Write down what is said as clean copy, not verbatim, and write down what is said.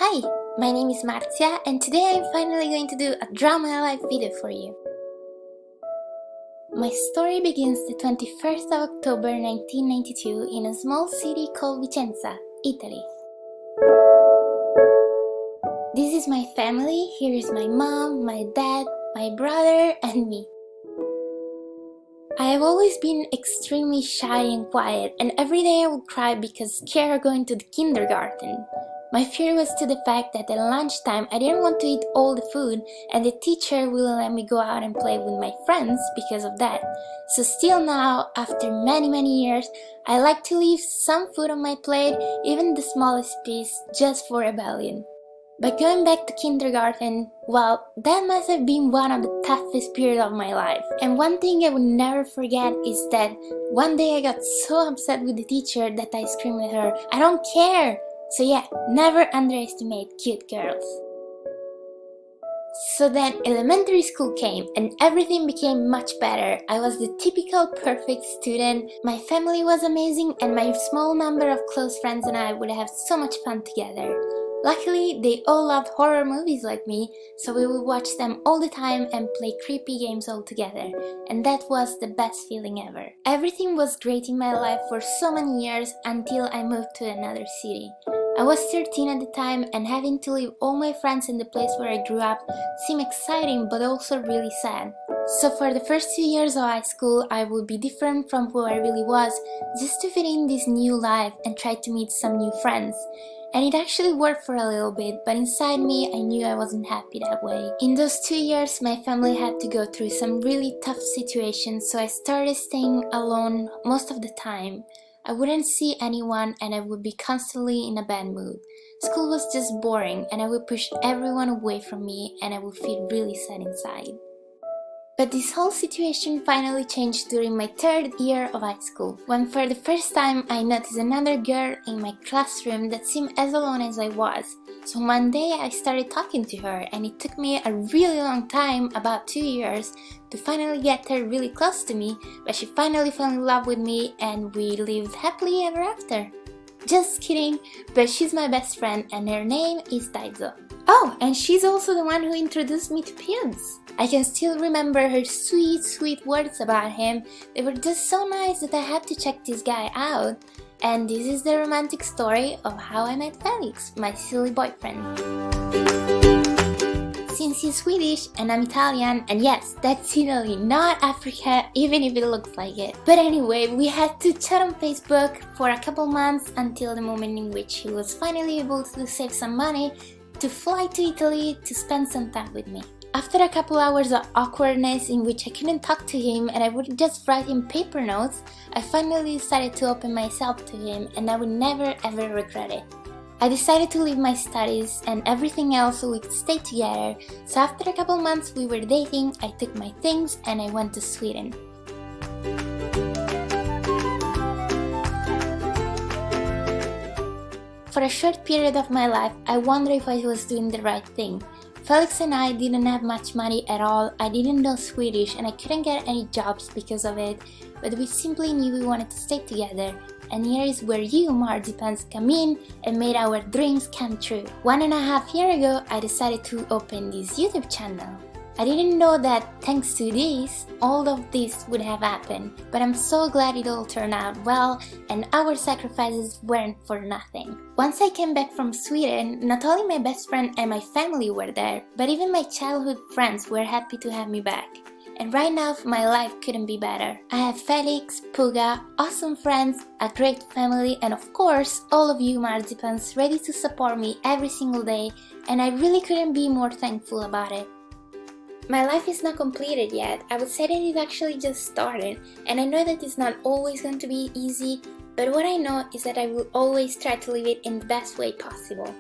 Hi, my name is Marzia and today I'm finally going to do a drama live video for you. My story begins the 21st of October 1992 in a small city called Vicenza, Italy. This is my family. Here is my mom, my dad, my brother and me. I have always been extremely shy and quiet, and every day I would cry because scared of going to the kindergarten. My fear was to the fact that at lunchtime I didn't want to eat all the food and the teacher wouldn't let me go out and play with my friends because of that. So still now, after many years, I like to leave some food on my plate, even the smallest piece, just for rebellion. But going back to kindergarten, well, that must have been one of the toughest periods of my life. And one thing I will never forget is that one day I got so upset with the teacher that I screamed at her, "I don't care!" So yeah, never underestimate cute girls. So then elementary school came and everything became much better. I was the typical perfect student, my family was amazing and my small number of close friends and I would have so much fun together. Luckily, they all loved horror movies like me, so we would watch them all the time and play creepy games all together, and that was the best feeling ever. Everything was great in my life for so many years until I moved to another city. I was 13 at the time, and having to leave all my friends in the place where I grew up seemed exciting but also really sad. So for the first 2 years of high school, I would be different from who I really was, just to fit in this new life and try to meet some new friends. And it actually worked for a little bit, but inside me I knew I wasn't happy that way. In those 2 years, my family had to go through some really tough situations, so I started staying alone most of the time. I wouldn't see anyone and I would be constantly in a bad mood. School was just boring and I would push everyone away from me and I would feel really sad inside. But this whole situation finally changed during my 3rd year of high school, when for the first time I noticed another girl in my classroom that seemed as alone as I was. So one day I started talking to her and it took me a really long time, about 2 years, to finally get her really close to me, but she finally fell in love with me and we lived happily ever after. Just kidding, but she's my best friend and her name is Daizo. Oh, and she's also the one who introduced me to Pions. I can still remember her sweet words about him. They were just so nice that I had to check this guy out. And this is the romantic story of how I met Felix, my silly boyfriend. Since he's Swedish and I'm Italian, and yes, that's Italy, not Africa, even if it looks like it. But anyway, we had to chat on Facebook for a couple months until the moment in which he was finally able to save some money to fly to Italy to spend some time with me. After a couple hours of awkwardness in which I couldn't talk to him and I would just write him paper notes, I finally decided to open myself to him and I would never ever regret it. I decided to leave my studies and everything else so we could stay together, so after a couple months we were dating, I took my things and I went to Sweden. For a short period of my life, I wondered if I was doing the right thing. Felix and I didn't have much money at all, I didn't know Swedish and I couldn't get any jobs because of it, but we simply knew we wanted to stay together. And here is where you, Marzipans, come in and made our dreams come true. 1.5 years ago, I decided to open this YouTube channel. I didn't know that thanks to this, all of this would have happened, but I'm so glad it all turned out well and our sacrifices weren't for nothing. Once I came back from Sweden, not only my best friend and my family were there, but even my childhood friends were happy to have me back. And right now, my life couldn't be better. I have Felix, Puga, awesome friends, a great family, and of course, all of you Marzipans ready to support me every single day, and I really couldn't be more thankful about it. My life is not completed yet. I would say that it's actually just started, and I know that it's not always going to be easy, but what I know is that I will always try to live it in the best way possible.